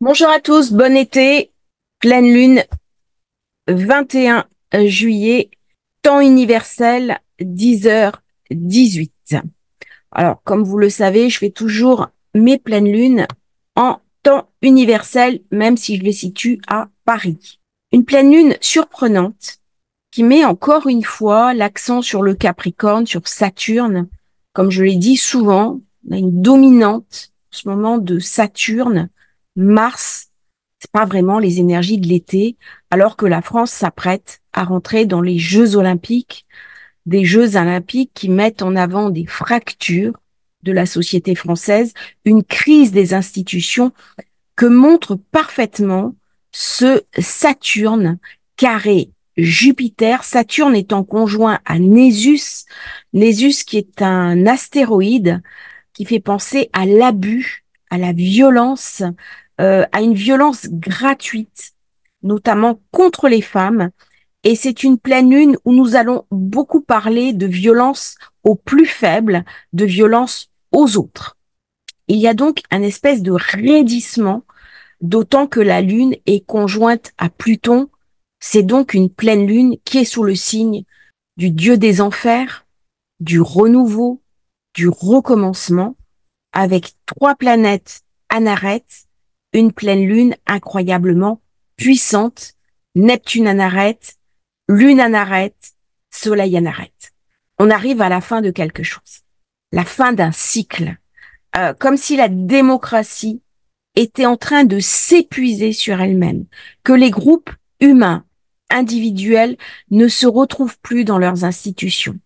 Bonjour à tous, bon été, pleine lune, 21 juillet, temps universel, 10h18. Alors, comme vous le savez, je fais toujours mes pleines lunes en temps universel, même si je les situe à Paris. Une pleine lune surprenante qui met encore une fois l'accent sur le Capricorne, sur Saturne. Comme je l'ai dit souvent, on a une dominante en ce moment de Saturne, Mars. C'est pas vraiment les énergies de l'été, alors que la France s'apprête à rentrer dans les Jeux olympiques, des Jeux olympiques qui mettent en avant des fractures de la société française, une crise des institutions que montre parfaitement ce Saturne carré Jupiter. Saturne est en conjoint à Nésus, Nésus qui est un astéroïde qui fait penser à l'abus, à la violence, à une violence gratuite, notamment contre les femmes. Et c'est une pleine lune où nous allons beaucoup parler de violence aux plus faibles, de violence aux autres. Il y a donc un espèce de raidissement, d'autant que la lune est conjointe à Pluton. C'est donc une pleine lune qui est sous le signe du dieu des enfers, du renouveau, du recommencement, avec trois planètes anarètes, une pleine lune incroyablement puissante, Neptune anarète, lune anarète, soleil anarète. On arrive à la fin de quelque chose, la fin d'un cycle, comme si la démocratie était en train de s'épuiser sur elle-même, que les groupes humains, individuels, ne se retrouvent plus dans leurs institutions.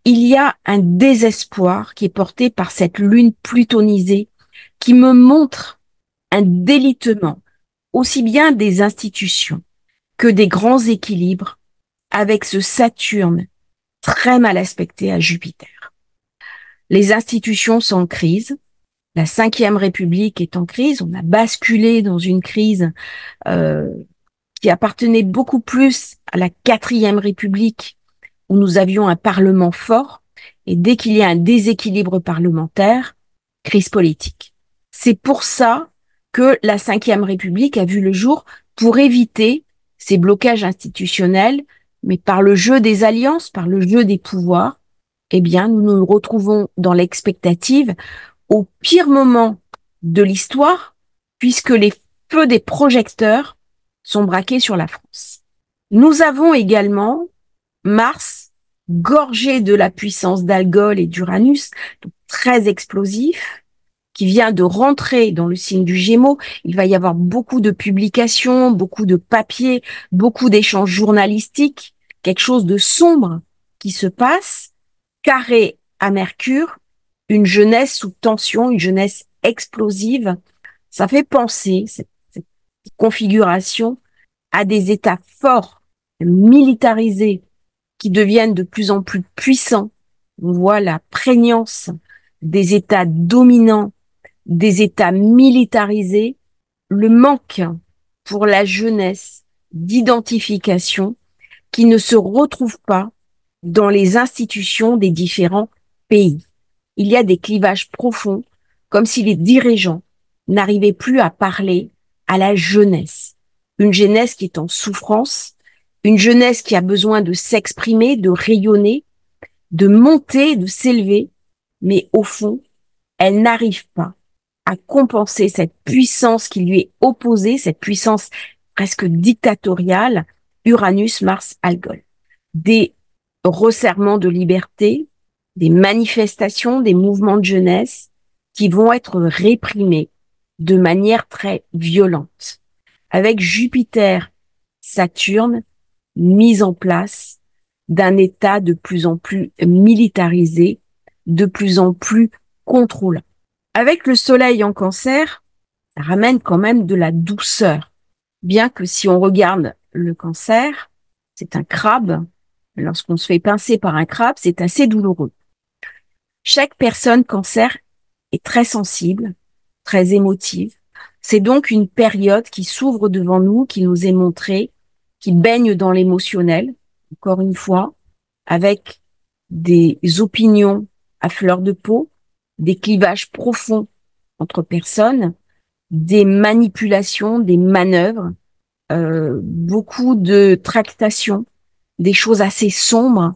Il y a un désespoir qui est porté par cette lune plutonisée qui me montre un délitement aussi bien des institutions que des grands équilibres avec ce Saturne très mal aspecté à Jupiter. Les institutions sont en crise. La Cinquième République est en crise. On a basculé dans une crise euh, qui appartenait beaucoup plus à la Quatrième République, où nous avions un Parlement fort. Et dès qu'il y a un déséquilibre parlementaire, crise politique. C'est pour ça que la Cinquième République a vu le jour pour éviter ces blocages institutionnels, mais par le jeu des alliances, par le jeu des pouvoirs, eh bien, nous nous retrouvons dans l'expectative au pire moment de l'histoire, puisque les feux des projecteurs sont braqués sur la France. Nous avons également Mars, gorgé de la puissance d'Algol et d'Uranus, donc très explosif, qui vient de rentrer dans le signe du Gémeaux. Il va y avoir beaucoup de publications, beaucoup de papiers, beaucoup d'échanges journalistiques, quelque chose de sombre qui se passe, carré à Mercure, une jeunesse sous tension, une jeunesse explosive. Ça fait penser, cette configuration, à des États forts, militarisés, qui deviennent de plus en plus puissants. On voit la prégnance des États dominants, des États militarisés, le manque pour la jeunesse d'identification qui ne se retrouve pas dans les institutions des différents pays. Il y a des clivages profonds, comme si les dirigeants n'arrivaient plus à parler à la jeunesse. Une jeunesse qui est en souffrance, une jeunesse qui a besoin de s'exprimer, de rayonner, de monter, de s'élever, mais au fond, elle n'arrive pas à compenser cette puissance qui lui est opposée, cette puissance presque dictatoriale, Uranus, Mars, Algol. Des resserrements de liberté, des manifestations, des mouvements de jeunesse qui vont être réprimés de manière très violente. Avec Jupiter, Saturne, mise en place d'un État de plus en plus militarisé, de plus en plus contrôlant. Avec le Soleil en Cancer, ça ramène quand même de la douceur. Bien que si on regarde le Cancer, c'est un crabe. Lorsqu'on se fait pincer par un crabe, c'est assez douloureux. Chaque personne Cancer est très sensible, très émotive. C'est donc une période qui s'ouvre devant nous, qui nous est montrée, qui baigne dans l'émotionnel, encore une fois, avec des opinions à fleur de peau, des clivages profonds entre personnes, des manipulations, des manœuvres, beaucoup de tractations, des choses assez sombres,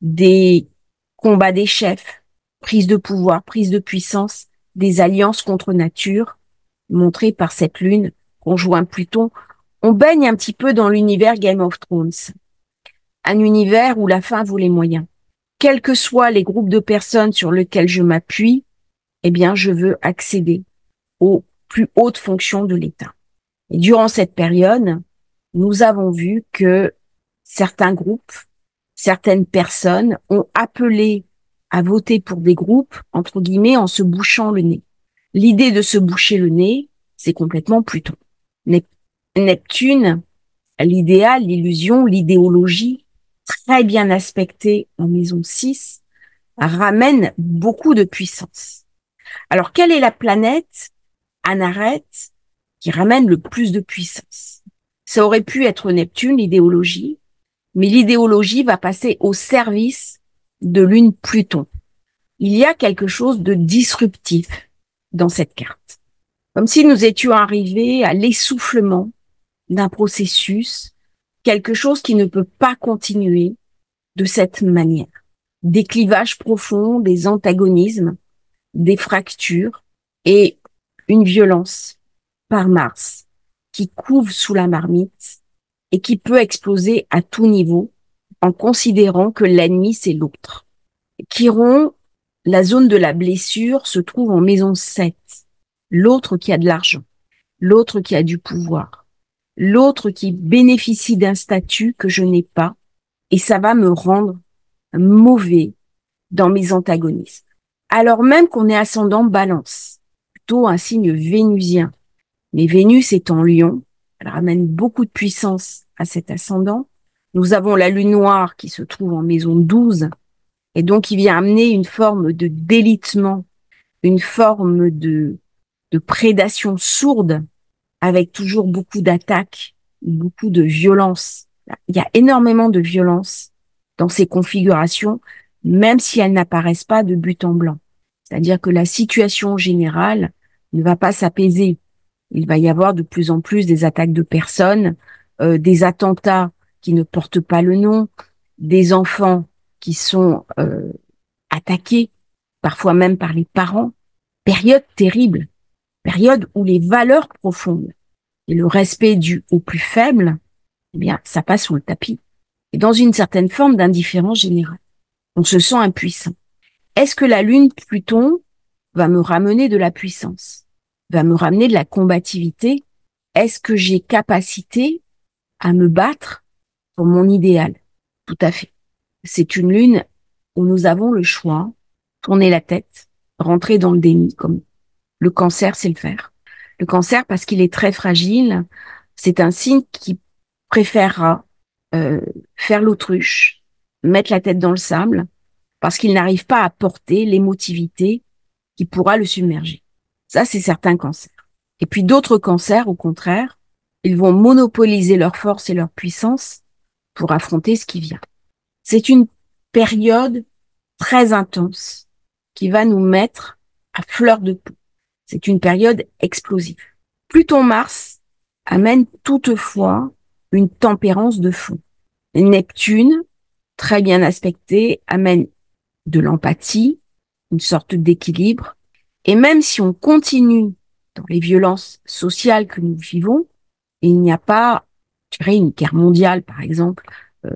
des combats des chefs, prise de pouvoir, prise de puissance, des alliances contre nature, montrées par cette lune conjoint Pluton. On baigne un petit peu dans l'univers Game of Thrones, un univers où la fin vaut les moyens. Quels que soient les groupes de personnes sur lesquels je m'appuie, eh bien, je veux accéder aux plus hautes fonctions de l'État. Et durant cette période, nous avons vu que certains groupes, certaines personnes ont appelé à voter pour des groupes, entre guillemets, en se bouchant le nez. L'idée de se boucher le nez, c'est complètement Pluton. Neptune, l'idéal, l'illusion, l'idéologie, très bien aspectée en maison 6, ramène beaucoup de puissance. Alors, quelle est la planète, Anaret, qui ramène le plus de puissance? Ça aurait pu être Neptune, l'idéologie, mais l'idéologie va passer au service de lune Pluton. Il y a quelque chose de disruptif dans cette carte. Comme si nous étions arrivés à l'essoufflement d'un processus, quelque chose qui ne peut pas continuer de cette manière. Des clivages profonds, des antagonismes, des fractures et une violence par Mars qui couve sous la marmite et qui peut exploser à tout niveau en considérant que l'ennemi, c'est l'autre. Chiron, la zone de la blessure se trouve en maison 7. L'autre qui a de l'argent, l'autre qui a du pouvoir, l'autre qui bénéficie d'un statut que je n'ai pas, et ça va me rendre mauvais dans mes antagonismes. Alors même qu'on est ascendant Balance, plutôt un signe vénusien, mais Vénus est en Lion, elle ramène beaucoup de puissance à cet ascendant. Nous avons la lune noire qui se trouve en maison 12, et donc qui vient amener une forme de délitement, une forme de prédation sourde, avec toujours beaucoup d'attaques, beaucoup de violence. Il y a énormément de violence dans ces configurations, même si elles n'apparaissent pas de but en blanc. C'est-à-dire que la situation générale ne va pas s'apaiser. Il va y avoir de plus en plus des attaques de personnes, des attentats qui ne portent pas le nom, des enfants qui sont attaqués, parfois même par les parents. Période terrible, période où les valeurs profondes et le respect dû aux plus faibles, eh bien, ça passe sous le tapis. Et dans une certaine forme d'indifférence générale. On se sent impuissant. Est-ce que la lune Pluton va me ramener de la puissance, va me ramener de la combativité? Est-ce que j'ai capacité à me battre pour mon idéal? Tout à fait. C'est une lune où nous avons le choix, tourner la tête, rentrer dans le déni, comme le Cancer sait le faire. Le Cancer, parce qu'il est très fragile, c'est un signe qui préférera faire l'autruche, mettre la tête dans le sable, parce qu'il n'arrive pas à porter l'émotivité qui pourra le submerger. Ça, c'est certains cancers. Et puis d'autres cancers, au contraire, ils vont monopoliser leur force et leur puissance pour affronter ce qui vient. C'est une période très intense qui va nous mettre à fleur de peau. C'est une période explosive. Pluton-Mars amène toutefois une tempérance de fond. Neptune, très bien aspecté, amène de l'empathie, une sorte d'équilibre. Et même si on continue dans les violences sociales que nous vivons, il n'y a pas, je dirais, une guerre mondiale, par exemple, euh,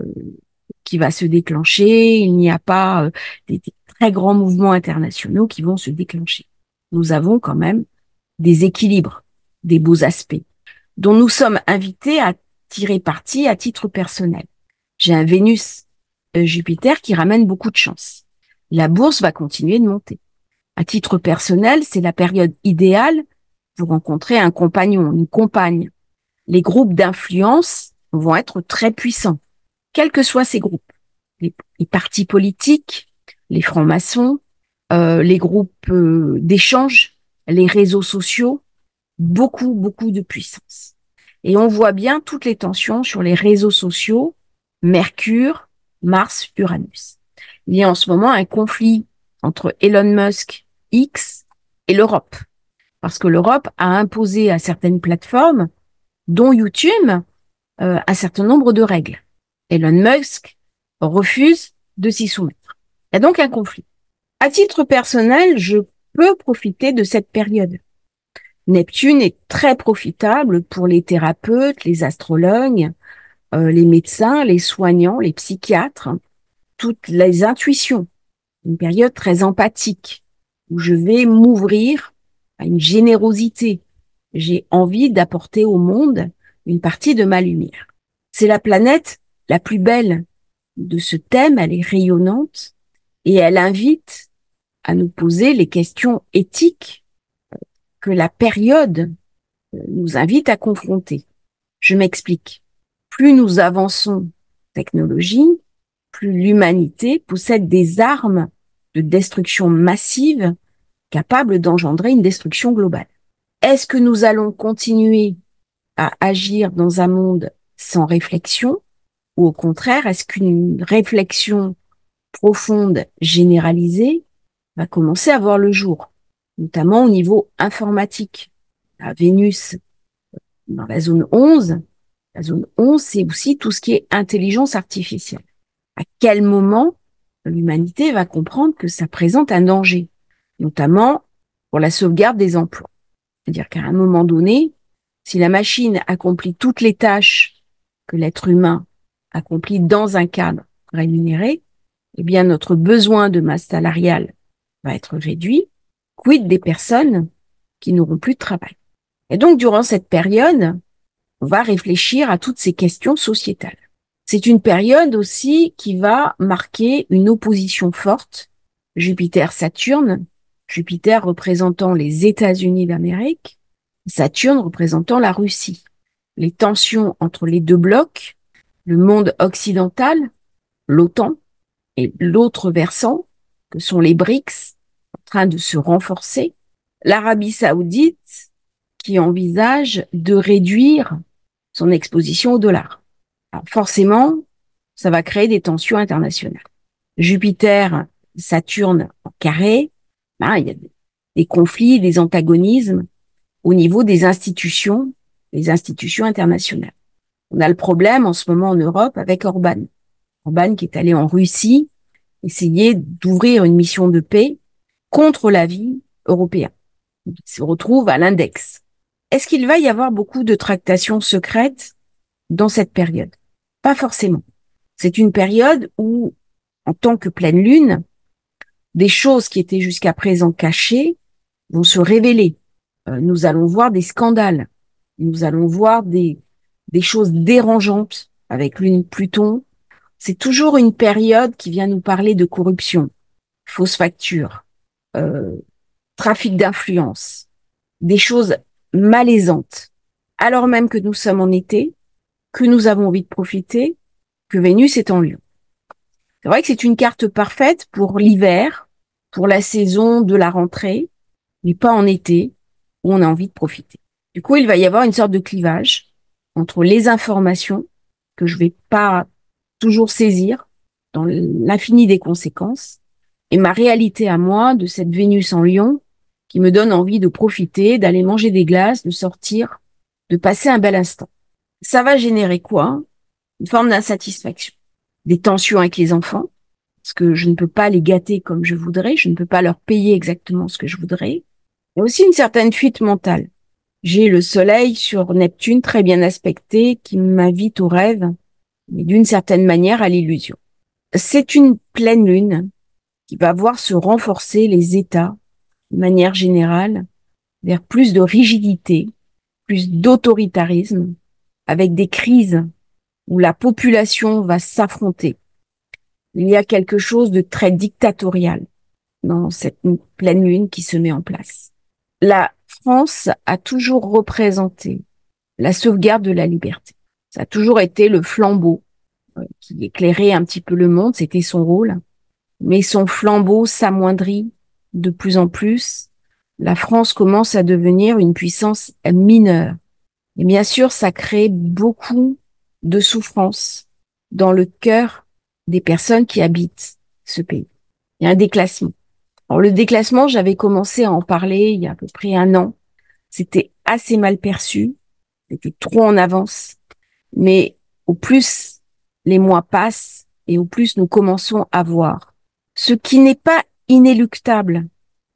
qui va se déclencher, il n'y a pas des très grands mouvements internationaux qui vont se déclencher. Nous avons quand même des équilibres, des beaux aspects, dont nous sommes invités à tirer parti à titre personnel. J'ai un Vénus Jupiter qui ramène beaucoup de chance. La bourse va continuer de monter. À titre personnel, c'est la période idéale pour rencontrer un compagnon, une compagne. Les groupes d'influence vont être très puissants, quels que soient ces groupes. Les partis politiques, les francs-maçons, les groupes d'échange, les réseaux sociaux, beaucoup de puissance. Et on voit bien toutes les tensions sur les réseaux sociaux, Mercure, Mars, Uranus. Il y a en ce moment un conflit entre Elon Musk, X, et l'Europe. parce que l'Europe a imposé à certaines plateformes, dont YouTube, un certain nombre de règles. Elon Musk refuse de s'y soumettre. Il y a donc un conflit. À titre personnel, je peux profiter de cette période. Neptune est très profitable pour les thérapeutes, les astrologues, les médecins, les soignants, les psychiatres, toutes les intuitions. Une période très empathique où je vais m'ouvrir à une générosité. J'ai envie d'apporter au monde une partie de ma lumière. C'est la planète la plus belle de ce thème, elle est rayonnante et elle invite à nous poser les questions éthiques que la période nous invite à confronter. Je m'explique. Plus nous avançons en technologie, plus l'humanité possède des armes de destruction massive capables d'engendrer une destruction globale. Est-ce que nous allons continuer à agir dans un monde sans réflexion ou au contraire, est-ce qu'une réflexion profonde, généralisée, va commencer à voir le jour, notamment au niveau informatique? À Vénus, dans la zone 11, c'est aussi tout ce qui est intelligence artificielle. À quel moment l'humanité va comprendre que ça présente un danger, notamment pour la sauvegarde des emplois? C'est-à-dire qu'à un moment donné, si la machine accomplit toutes les tâches que l'être humain accomplit dans un cadre rémunéré, eh bien notre besoin de masse salariale va être réduit. Quid des personnes qui n'auront plus de travail? Et donc, durant cette période, on va réfléchir à toutes ces questions sociétales. C'est une période aussi qui va marquer une opposition forte. Jupiter-Saturne, Jupiter représentant les États-Unis d'Amérique, Saturne représentant la Russie. Les tensions entre les deux blocs, le monde occidental, l'OTAN, et l'autre versant, que sont les BRICS, en train de se renforcer. L'Arabie saoudite, qui envisage de réduire son exposition au dollar. Alors forcément, ça va créer des tensions internationales. Jupiter, Saturne en carré, il y a des conflits, des antagonismes au niveau des institutions, les institutions internationales. On a le problème en ce moment en Europe avec Orban. Orban qui est allé en Russie essayer d'ouvrir une mission de paix contre l'avis européen. Il se retrouve à l'index. Est-ce qu'il va y avoir beaucoup de tractations secrètes dans cette période? Pas forcément. C'est une période où, en tant que pleine lune, des choses qui étaient jusqu'à présent cachées vont se révéler. Nous allons voir des scandales. Nous allons voir des choses dérangeantes avec lune Pluton. C'est toujours une période qui vient nous parler de corruption, fausse facture, trafic d'influence, des choses malaisantes, alors même que nous sommes en été, que nous avons envie de profiter, que Vénus est en Lion. C'est vrai que c'est une carte parfaite pour l'hiver, pour la saison de la rentrée, mais pas en été, où on a envie de profiter. Du coup, il va y avoir une sorte de clivage entre les informations que je vais pas toujours saisir dans l'infini des conséquences et ma réalité à moi de cette Vénus en Lion qui me donne envie de profiter, d'aller manger des glaces, de sortir, de passer un bel instant. Ça va générer quoi? Une forme d'insatisfaction, des tensions avec les enfants, parce que je ne peux pas les gâter comme je voudrais, je ne peux pas leur payer exactement ce que je voudrais. Il y a aussi une certaine fuite mentale. J'ai le soleil sur Neptune très bien aspecté qui m'invite au rêve, mais d'une certaine manière à l'illusion. C'est une pleine lune qui va voir se renforcer les États, de manière générale, vers plus de rigidité, plus d'autoritarisme, avec des crises où la population va s'affronter. Il y a quelque chose de très dictatorial dans cette pleine lune qui se met en place. La France a toujours représenté la sauvegarde de la liberté. Ça a toujours été le flambeau qui éclairait un petit peu le monde, c'était son rôle. Mais son flambeau s'amoindrit de plus en plus. La France commence à devenir une puissance mineure. Et bien sûr, ça crée beaucoup de souffrance dans le cœur des personnes qui habitent ce pays. Il y a un déclassement. Alors le déclassement, j'avais commencé à en parler il y a à peu près un an c'était assez mal perçu, c'était trop en avance, mais au plus les mois passent et au plus nous commençons à voir ce qui n'est pas inéluctable,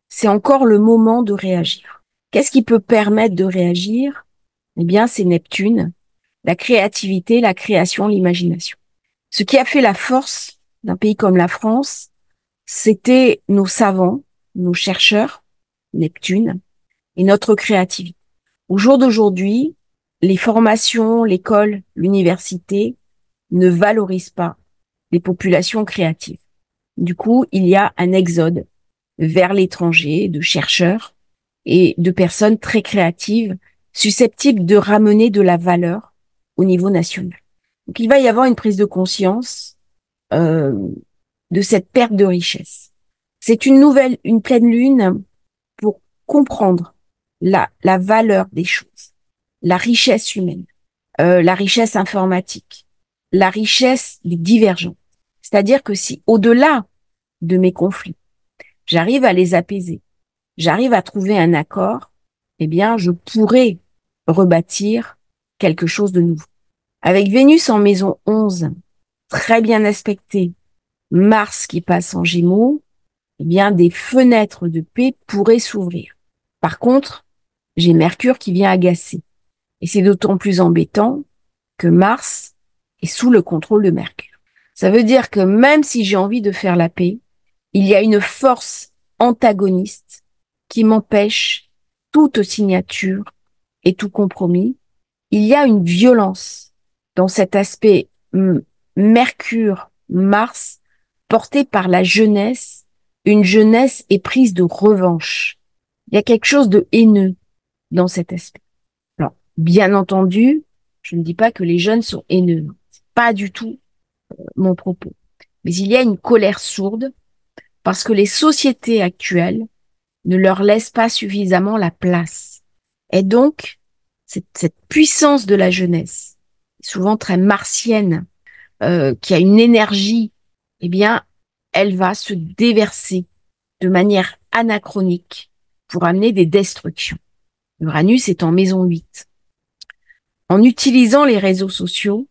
c'est encore le moment de réagir. Qu'est-ce qui peut permettre de réagir? Eh bien, c'est Neptune, la créativité, la création, l'imagination. Ce qui a fait la force d'un pays comme la France, c'était nos savants, nos chercheurs, Neptune, et notre créativité. Au jour d'aujourd'hui, les formations, l'école, l'université ne valorisent pas les populations créatives. Du coup, il y a un exode vers l'étranger de chercheurs et de personnes très créatives, susceptibles de ramener de la valeur au niveau national. Donc, il va y avoir une prise de conscience euh, de cette perte de richesse. C'est une pleine lune pour comprendre la valeur des choses, la richesse humaine, la richesse informatique, la richesse des divergences. C'est-à-dire que si, au-delà de mes conflits, j'arrive à les apaiser, j'arrive à trouver un accord, eh bien, je pourrais rebâtir quelque chose de nouveau. Avec Vénus en maison 11, très bien aspectée, Mars qui passe en Gémeaux, eh bien, des fenêtres de paix pourraient s'ouvrir. Par contre, j'ai Mercure qui vient agacer. Et c'est d'autant plus embêtant que Mars est sous le contrôle de Mercure. Ça veut dire que même si j'ai envie de faire la paix, il y a une force antagoniste qui m'empêche toute signature et tout compromis. Il y a une violence dans cet aspect Mercure-Mars porté par la jeunesse, une jeunesse éprise de revanche. Il y a quelque chose de haineux dans cet aspect. Alors, bien entendu, je ne dis pas que les jeunes sont haineux. C'est pas du tout mon propos. Mais il y a une colère sourde parce que les sociétés actuelles ne leur laissent pas suffisamment la place. Et donc, cette puissance de la jeunesse, souvent très martienne, qui a une énergie, eh bien, elle va se déverser de manière anachronique pour amener des destructions. Uranus est en maison 8. En utilisant les réseaux sociaux,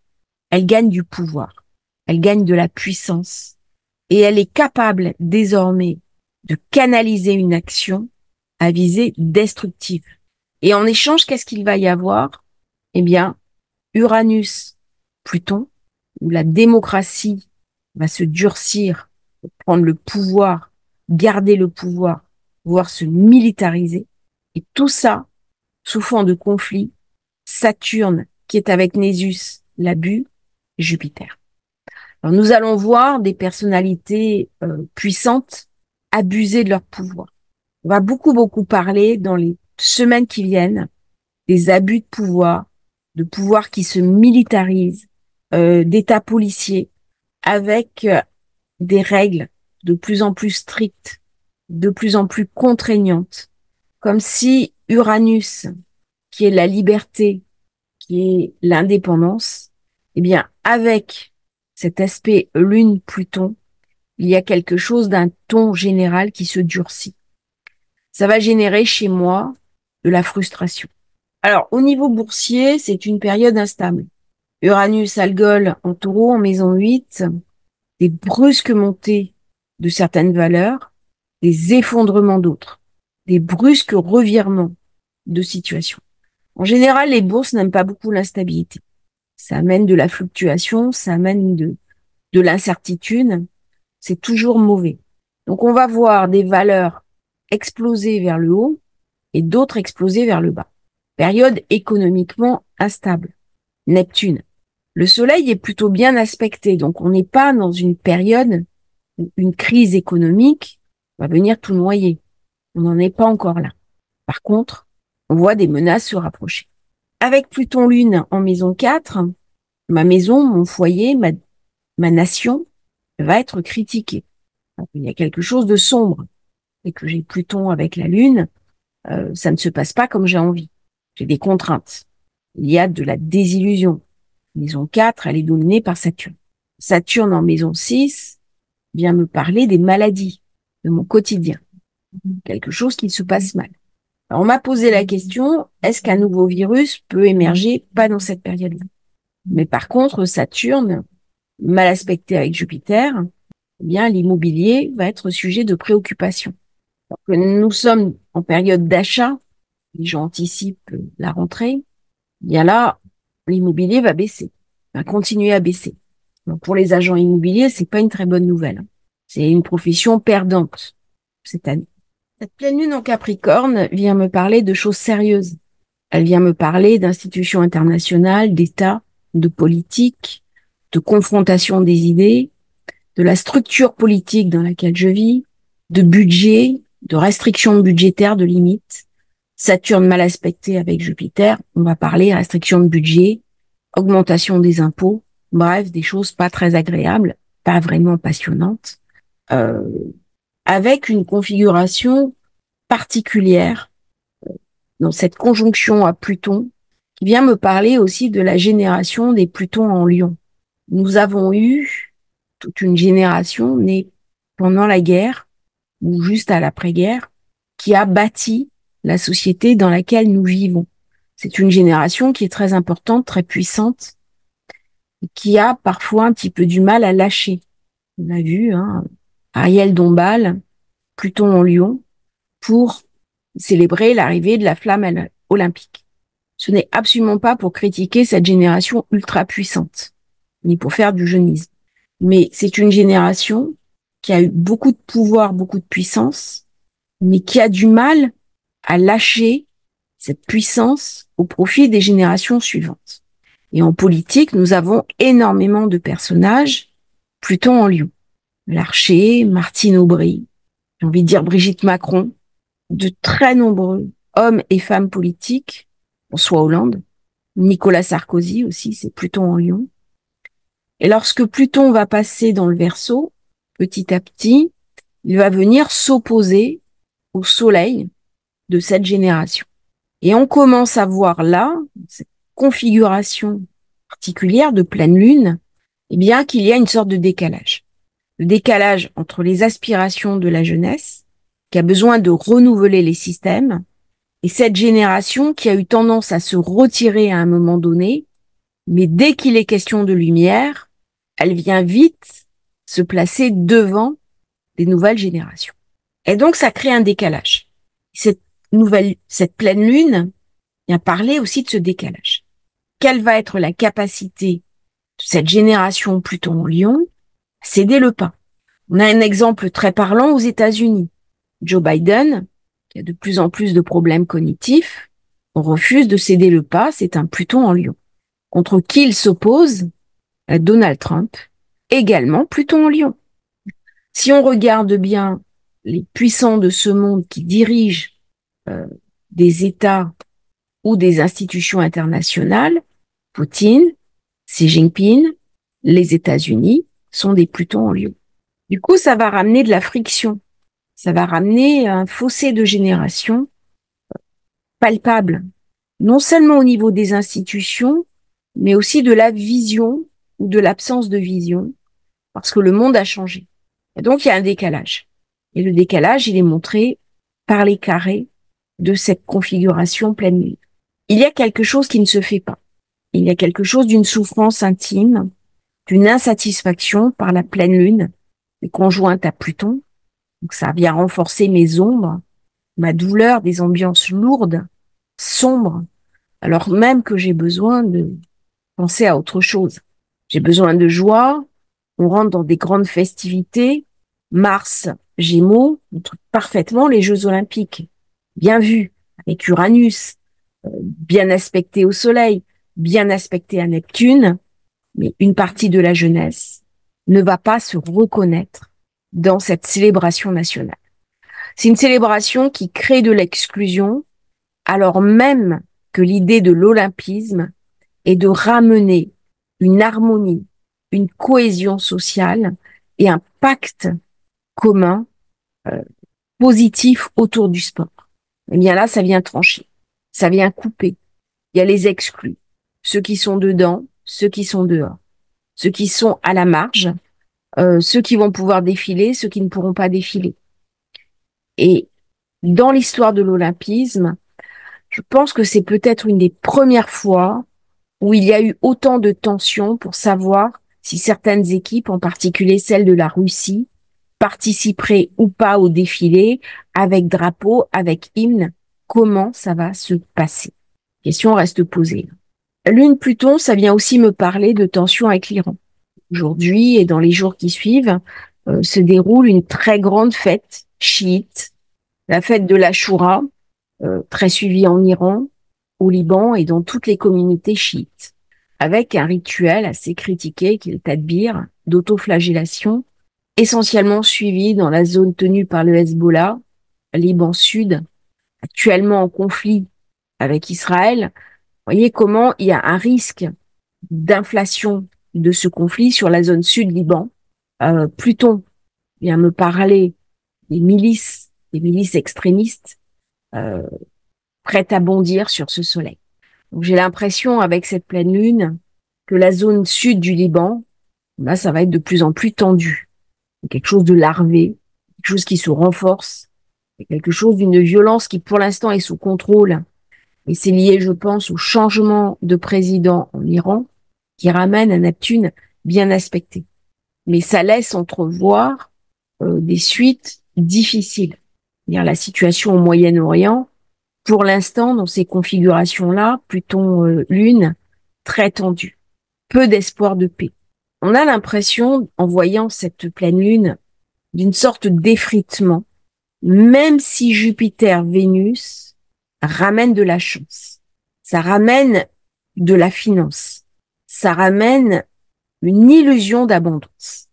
elle gagne du pouvoir, elle gagne de la puissance et elle est capable désormais de canaliser une action à visée destructive. Et en échange, qu'est-ce qu'il va y avoir? Eh bien, Uranus, Pluton, où la démocratie va se durcir, prendre le pouvoir, garder le pouvoir, voire se militariser. Et tout ça sous fond de conflit, Saturne qui est avec Nésus, l'abus, Jupiter. Alors nous allons voir des personnalités puissantes abuser de leur pouvoir. On va beaucoup parler dans les semaines qui viennent des abus de pouvoir qui se militarisent, d'États policiers avec des règles de plus en plus strictes, de plus en plus contraignantes, comme si Uranus, qui est la liberté, qui est l'indépendance, eh bien, avec cet aspect Lune-Pluton, il y a quelque chose d'un ton général qui se durcit. Ça va générer chez moi de la frustration. Alors, au niveau boursier, c'est une période instable. Uranus algol en taureau en maison 8, des brusques montées de certaines valeurs, des effondrements d'autres, des brusques revirements de situation. En général, les bourses n'aiment pas beaucoup l'instabilité. Ça amène de la fluctuation, ça amène de l'incertitude. C'est toujours mauvais. Donc, on va voir des valeurs exploser vers le haut et d'autres exploser vers le bas. Période économiquement instable. Neptune. Le soleil est plutôt bien aspecté, donc on n'est pas dans une période où une crise économique va venir tout noyer. On n'en est pas encore là. Par contre, on voit des menaces se rapprocher. Avec Pluton-Lune en maison 4, ma maison, mon foyer, ma nation va être critiquée. Il y a quelque chose de sombre. Et que j'ai Pluton avec la Lune, ça ne se passe pas comme j'ai envie. J'ai des contraintes. Il y a de la désillusion. Maison 4, elle est dominée par Saturne. Saturne en maison 6 vient me parler des maladies, de mon quotidien. Quelque chose qui se passe mal. Alors, on m'a posé la question, est-ce qu'un nouveau virus peut émerger? Pas dans cette période-là. Mais par contre, Saturne, mal aspecté avec Jupiter, eh bien, l'immobilier va être sujet de préoccupation. Donc, nous sommes en période d'achat, les gens anticipent la rentrée, eh bien là, l'immobilier va baisser, va continuer à baisser. Donc, pour les agents immobiliers, c'est pas une très bonne nouvelle. C'est une profession perdante cette année. Cette pleine lune en Capricorne vient me parler de choses sérieuses. Elle vient me parler d'institutions internationales, d'États, de politique, de confrontation des idées, de la structure politique dans laquelle je vis, de budget, de restrictions budgétaires, de limites. Saturne mal aspecté avec Jupiter, on va parler restriction de budget, augmentation des impôts, bref, des choses pas très agréables, pas vraiment passionnantes, euh, avec une configuration particulière dans cette conjonction à Pluton, qui vient me parler aussi de la génération des Plutons en Lion. Nous avons eu toute une génération née pendant la guerre ou juste à l'après-guerre qui a bâti la société dans laquelle nous vivons. C'est une génération qui est très importante, très puissante, et qui a parfois un petit peu du mal à lâcher. On a vu Ariel Dombal, Pluton en Lion, pour célébrer l'arrivée de la flamme olympique. Ce n'est absolument pas pour critiquer cette génération ultra puissante, ni pour faire du jeunisme. Mais c'est une génération qui a eu beaucoup de pouvoir, beaucoup de puissance, mais qui a du mal à lâcher cette puissance au profit des générations suivantes. Et en politique, nous avons énormément de personnages, Pluton en Lion. Larcher, Martine Aubry, j'ai envie de dire Brigitte Macron, de très nombreux hommes et femmes politiques, François Hollande, Nicolas Sarkozy aussi, c'est Pluton en Lion. Et lorsque Pluton va passer dans le Verseau, petit à petit, il va venir s'opposer au Soleil de cette génération. Et on commence à voir là, cette configuration particulière de pleine lune, eh bien qu'il y a une sorte de décalage. Le décalage entre les aspirations de la jeunesse, qui a besoin de renouveler les systèmes, et cette génération qui a eu tendance à se retirer à un moment donné, mais dès qu'il est question de lumière, elle vient vite se placer devant des nouvelles générations. Et donc, ça crée un décalage. Cette pleine lune vient parler aussi de ce décalage. Quelle va être la capacité de cette génération Pluton en Lion à céder le pas? On a un exemple très parlant aux États-Unis. Joe Biden, qui a de plus en plus de problèmes cognitifs, on refuse de céder le pas, c'est un Pluton en Lion. Contre qui il s'oppose? Donald Trump, également Pluton en Lion. Si on regarde bien les puissants de ce monde qui dirigent des États ou des institutions internationales, Poutine, Xi Jinping, les États-Unis sont des Plutons en Lion. Du coup, ça va ramener de la friction. Ça va ramener un fossé de génération palpable, non seulement au niveau des institutions, mais aussi de la vision ou de l'absence de vision, parce que le monde a changé. Et donc, il y a un décalage. Et le décalage, il est montré par les carrés de cette configuration pleine lune. Il y a quelque chose qui ne se fait pas. Il y a quelque chose d'une souffrance intime, d'une insatisfaction par la pleine lune, conjointe à Pluton. Donc, ça vient renforcer mes ombres, ma douleur, des ambiances lourdes, sombres, alors même que j'ai besoin de penser à autre chose. J'ai besoin de joie, on rentre dans des grandes festivités. Mars, Gémeaux, montre parfaitement les Jeux Olympiques. Bien vu, avec Uranus, bien aspecté au Soleil, bien aspecté à Neptune, mais une partie de la jeunesse ne va pas se reconnaître dans cette célébration nationale. C'est une célébration qui crée de l'exclusion, alors même que l'idée de l'olympisme est de ramener une harmonie, une cohésion sociale et un pacte commun positif autour du sport. Eh bien là, ça vient trancher, ça vient couper. Il y a les exclus, ceux qui sont dedans, ceux qui sont dehors, ceux qui sont à la marge, ceux qui vont pouvoir défiler, ceux qui ne pourront pas défiler. Et dans l'histoire de l'olympisme, je pense que c'est peut-être une des premières fois où il y a eu autant de tensions pour savoir si certaines équipes, en particulier celles de la Russie, participeraient ou pas au défilé avec drapeau, avec hymne. Comment ça va se passer? Question reste posée. Lune Pluton, ça vient aussi me parler de tensions avec l'Iran. Aujourd'hui et dans les jours qui suivent, se déroule une très grande fête chiite, la fête de l'Ashura, très suivie en Iran, au Liban et dans toutes les communautés chiites, avec un rituel assez critiqué qui est le tadbir, d'autoflagellation, essentiellement suivi dans la zone tenue par le Hezbollah, Liban Sud, actuellement en conflit avec Israël. Vous voyez comment il y a un risque d'inflation de ce conflit sur la zone sud Liban. Pluton vient me parler des milices extrémistes euh, prêtes à bondir sur ce soleil. Donc j'ai l'impression avec cette pleine lune que la zone sud du Liban, là, ça va être de plus en plus tendu. Quelque chose de larvé, quelque chose qui se renforce, quelque chose d'une violence qui pour l'instant est sous contrôle. Et c'est lié, je pense, au changement de président en Iran qui ramène un Neptune bien aspecté. Mais ça laisse entrevoir des suites difficiles. C'est-à-dire la situation au Moyen-Orient, pour l'instant, dans ces configurations-là, Pluton-Lune, très tendue. Peu d'espoir de paix. On a l'impression, en voyant cette pleine lune, d'une sorte d'effritement, même si Jupiter-Vénus ramène de la chance. Ça ramène de la finance. Ça ramène une illusion d'abondance.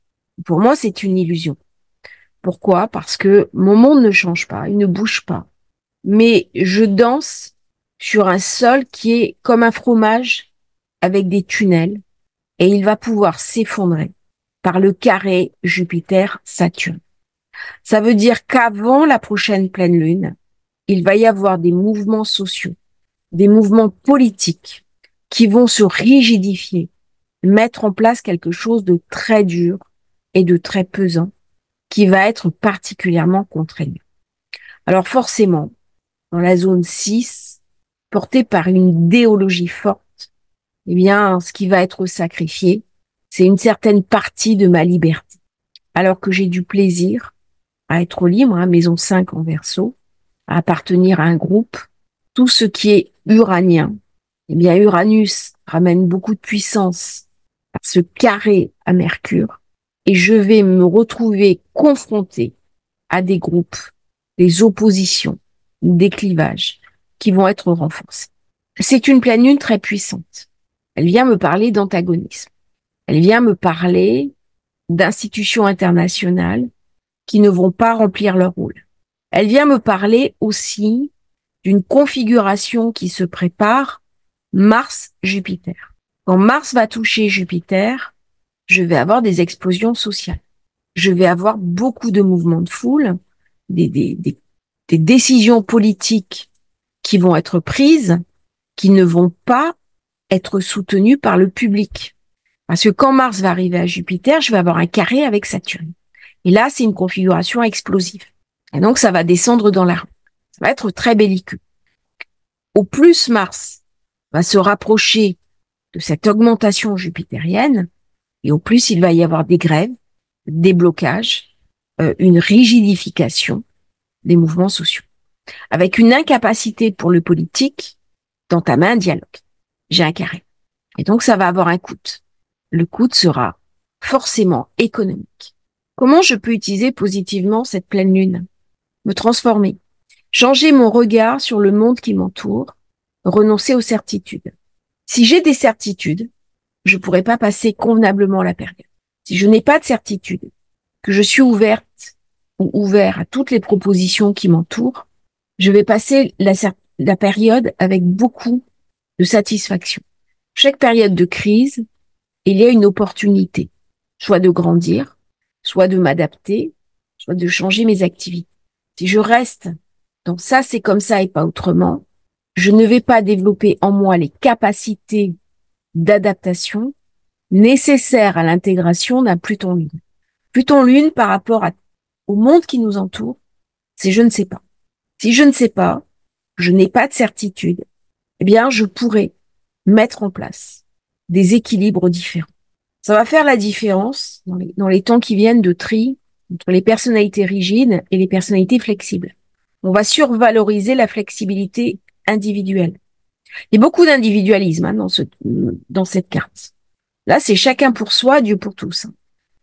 Pour moi, c'est une illusion. Pourquoi? Parce que mon monde ne change pas, il ne bouge pas. Mais je danse sur un sol qui est comme un fromage avec des tunnels et il va pouvoir s'effondrer par le carré Jupiter-Saturne. Ça veut dire qu'avant la prochaine pleine lune, il va y avoir des mouvements sociaux, des mouvements politiques qui vont se rigidifier, mettre en place quelque chose de très dur et de très pesant qui va être particulièrement contraignant. Alors forcément, dans la zone 6, portée par une idéologie forte, eh bien, ce qui va être sacrifié, c'est une certaine partie de ma liberté. Alors que j'ai du plaisir à être libre, hein, maison 5 en Verseau, à appartenir à un groupe, tout ce qui est uranien, eh bien, Uranus ramène beaucoup de puissance par ce carré à Mercure, et je vais me retrouver confronté à des groupes, des oppositions, des clivages qui vont être renforcés. C'est une pleine lune très puissante. Elle vient me parler d'antagonisme. Elle vient me parler d'institutions internationales qui ne vont pas remplir leur rôle. Elle vient me parler aussi d'une configuration qui se prépare, Mars-Jupiter. Quand Mars va toucher Jupiter, je vais avoir des explosions sociales. Je vais avoir beaucoup de mouvements de foule, des décisions politiques qui vont être prises, qui ne vont pas être soutenues par le public. Parce que quand Mars va arriver à Jupiter, je vais avoir un carré avec Saturne. Et là, c'est une configuration explosive. Et donc, ça va descendre dans la rue. Ça va être très belliqueux. Au plus Mars va se rapprocher de cette augmentation jupitérienne, et au plus il va y avoir des grèves, des blocages, une rigidification des mouvements sociaux, avec une incapacité pour le politique d'entamer un dialogue. J'ai un carré. Et donc, ça va avoir un coût. Le coût sera forcément économique. Comment je peux utiliser positivement cette pleine lune? Me transformer, changer mon regard sur le monde qui m'entoure, renoncer aux certitudes. Si j'ai des certitudes, je pourrais pas passer convenablement la période. Si je n'ai pas de certitude, que je suis ouverte ou ouvert à toutes les propositions qui m'entourent, je vais passer la période avec beaucoup de satisfaction. Chaque période de crise, il y a une opportunité, soit de grandir, soit de m'adapter, soit de changer mes activités. Si je reste dans ça, c'est comme ça et pas autrement, je ne vais pas développer en moi les capacités d'adaptation nécessaires à l'intégration d'un Pluton-Lune. Pluton-Lune par rapport au monde qui nous entoure, c'est je ne sais pas. Si je ne sais pas, je n'ai pas de certitude, eh bien, je pourrais mettre en place des équilibres différents. Ça va faire la différence dans les temps qui viennent de tri entre les personnalités rigides et les personnalités flexibles. On va survaloriser la flexibilité individuelle. Il y a beaucoup d'individualisme dans cette carte. Là, c'est chacun pour soi, Dieu pour tous.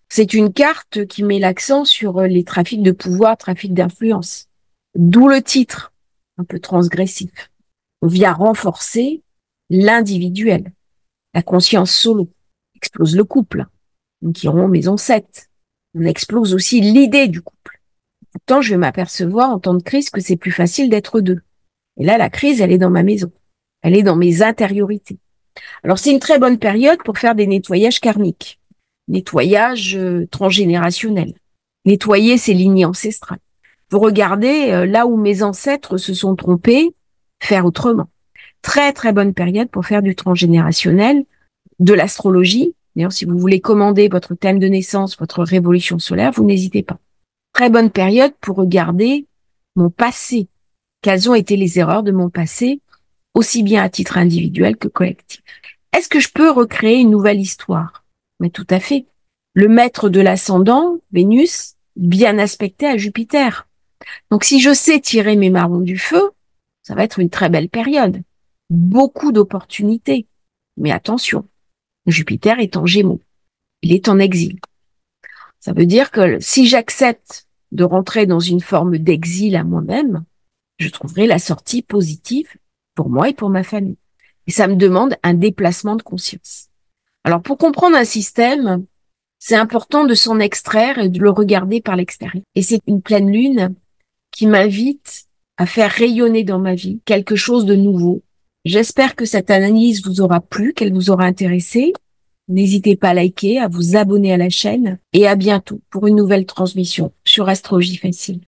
C'est une carte qui met l'accent sur les trafics de pouvoir, trafics d'influence. D'où le titre, un peu transgressif. On vient renforcer l'individuel, la conscience solo. Explose le couple. Nous dirons maison 7. On explose aussi l'idée du couple. Pourtant, je vais m'apercevoir en temps de crise que c'est plus facile d'être deux. Et là, la crise, elle est dans ma maison. Elle est dans mes intériorités. Alors, c'est une très bonne période pour faire des nettoyages karmiques, nettoyage transgénérationnel, nettoyer ses lignées ancestrales. Vous regardez là où mes ancêtres se sont trompés, faire autrement. Très, très bonne période pour faire du transgénérationnel, de l'astrologie. D'ailleurs, si vous voulez commander votre thème de naissance, votre révolution solaire, vous n'hésitez pas. Très bonne période pour regarder mon passé. Quelles ont été les erreurs de mon passé, aussi bien à titre individuel que collectif. Est-ce que je peux recréer une nouvelle histoire? Mais tout à fait. Le maître de l'ascendant, Vénus, bien aspecté à Jupiter. Donc si je sais tirer mes marrons du feu, ça va être une très belle période. Beaucoup d'opportunités. Mais attention, Jupiter est en Gémeaux. Il est en exil. Ça veut dire que si j'accepte de rentrer dans une forme d'exil à moi-même, je trouverai la sortie positive pour moi et pour ma famille. Et ça me demande un déplacement de conscience. Alors, pour comprendre un système, c'est important de s'en extraire et de le regarder par l'extérieur. Et c'est une pleine lune qui m'invite à faire rayonner dans ma vie quelque chose de nouveau. J'espère que cette analyse vous aura plu, qu'elle vous aura intéressé. N'hésitez pas à liker, à vous abonner à la chaîne et à bientôt pour une nouvelle transmission sur Astrologie Facile.